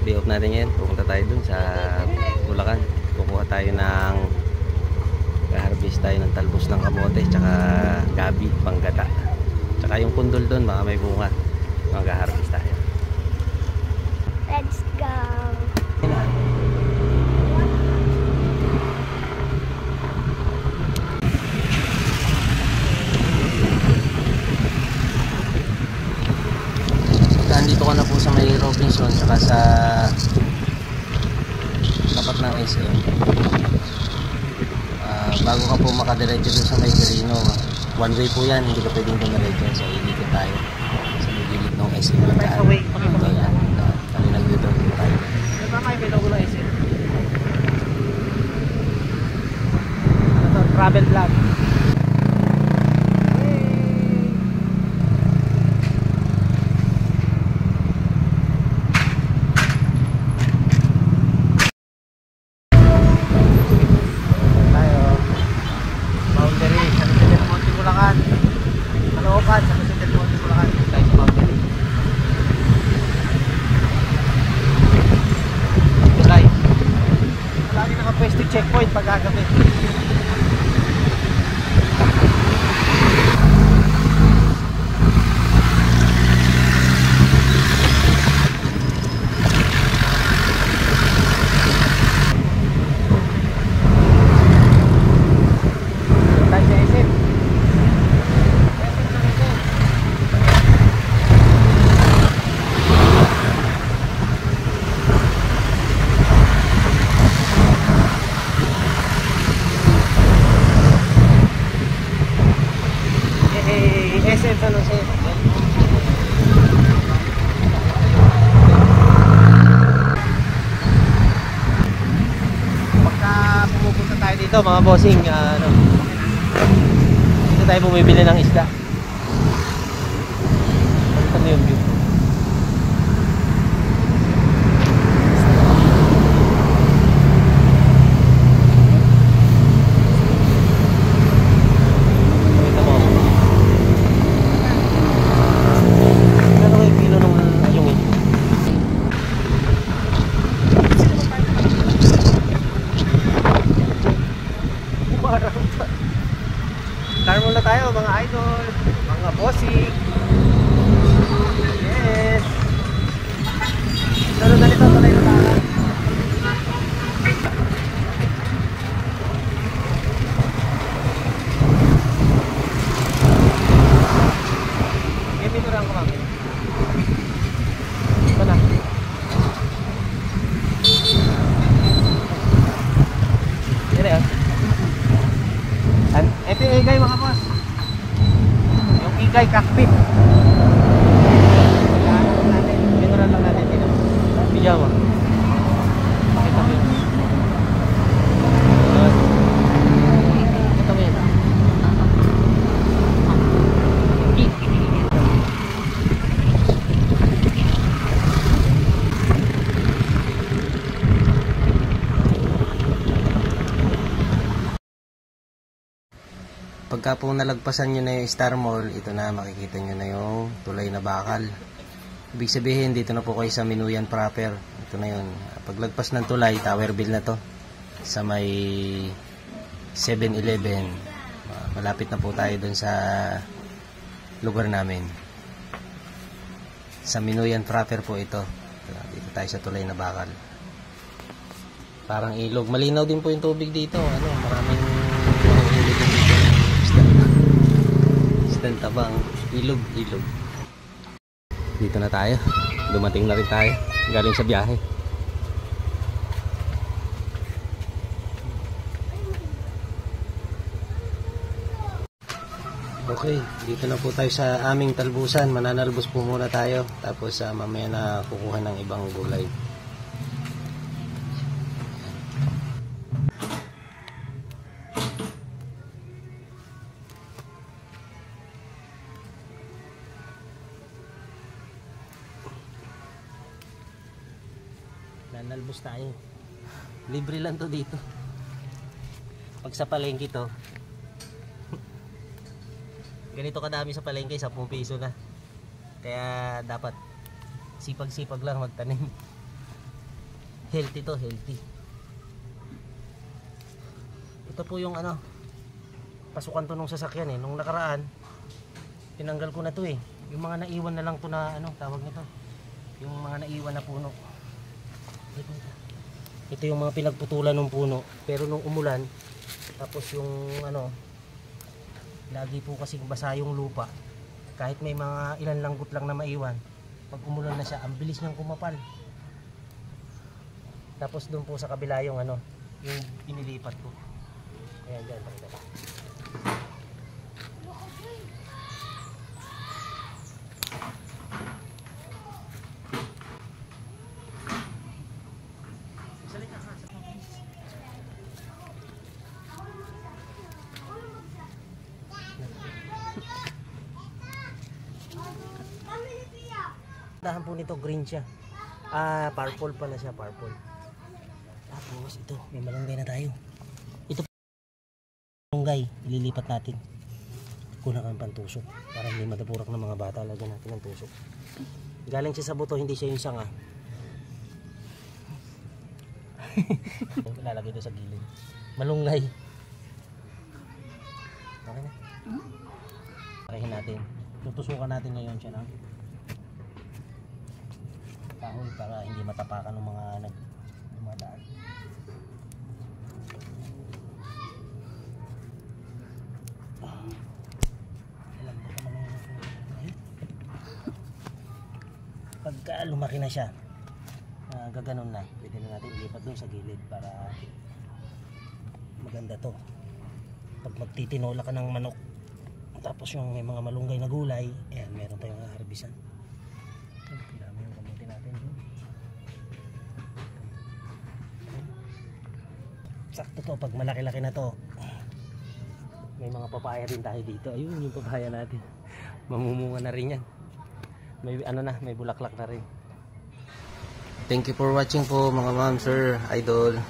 day off natin ngayon. Pupunta tayo dun sa Bulacan. Kukuha tayo ng harvest tayo ng talbos ng kamote tsaka gabi, panggata. Tsaka yung pundol dun, baka may bunga. Mag-harvest tayo. Let's go. Dito ka na po sa may Robinson saka sa tapat ng SM. Bago ka po makadiretso dun sa may Quirino, one way po yan, hindi ka pwedeng dumiretso, so ilikot tayo sa may gilid ng SM. Kali nag-withdraw po tayo. May logo ng SM. Ano to? Travel vlog. Checkpoint pagkagabi. Ito mga bossing, dito tayo bumibili ng isda. Ano yung view? Ito mo. Ano yung kilo ng yung ito? Start muna tayo mga idol, mga bossing. Yes. Lalo na nito, talay na tayo. Game ito lang ko mami. Ito na. Yan yan. Ito yung igay mga boss. Yung igay cockpit. Pinuran lang natin dito. Pijama. Pakita mo yun. Pakita mo yun. Pagka po nalagpasan nyo na yung Star Mall, ito na, makikita nyo na yung tulay na bakal. Ibig sabihin, dito na po kayo sa Minuyan proper. Ito na yun. Paglagpas ng tulay, Tower Bill na to. Sa may 7-Eleven. Malapit na po tayo dun sa lugar namin. Sa Minuyan proper po ito. Dito tayo sa tulay na bakal. Parang ilog. Malinaw din po yung tubig dito. Maraming tabang ilog. Dito na tayo, dumating na rin tayo galing sa biyahe. Okay, dito na po tayo sa aming talbusan. Mananalbos po muna tayo, tapos mamaya na kukuha ng ibang gulay. Nanalbos tayo. Libre lang to dito. Pag sa palengke to, ganito kadami sa palengke, 10 piso na. Kaya dapat sipag-sipag lang magtanim. Healthy to, healthy. Ito po yung ano, pasukan to nung sasakyan eh. Nung nakaraan, tinanggal ko na to eh. Yung mga naiwan na lang to na ano, tawag nito. Yung mga naiwan na puno. Ito yung mga pinagputulan ng puno. Pero nung umulan, tapos yung ano, lagi po kasing basa yung lupa. Kahit may mga ilan langgut lang na maiwan, pag umulan na siya, ang bilis niyang kumapal. Tapos doon po sa kabila yung ano, yung inilipat ko. Ayan dyan, pakita ko. Dahan po nito green siya. Purple pala siya, purple. Tapos ito, may malunggay na tayo. Ito malunggay, ililipat natin. Kulang ang pantusok para hindi madapurak ng mga bata. Lagyan natin ng tusok. Galing siya sa buto, hindi siya yung sanga. Lalagay ito sa gilid. Malunggay. Okay na. Parehin natin. Tutusukan natin ngayon siya na kahoy para hindi matapakan ng mga dumadaan. Pagka lumaki na siya, gaganon na, pwede na natin ilipat doon sa gilid para maganda to. Pag magtitinola ka ng manok, tapos yung may mga malunggay na gulay, ayan, meron tayong harbisan. Kailangan yung kamuti natin doon. Sakto to, pag malaki-laki na to, may mga papaya din tayo dito. Ayun yung papaya natin, mamumunga na rin yan. May ano na, may bulaklak na rin. Thank you for watching po mga ma'am, sir, idol.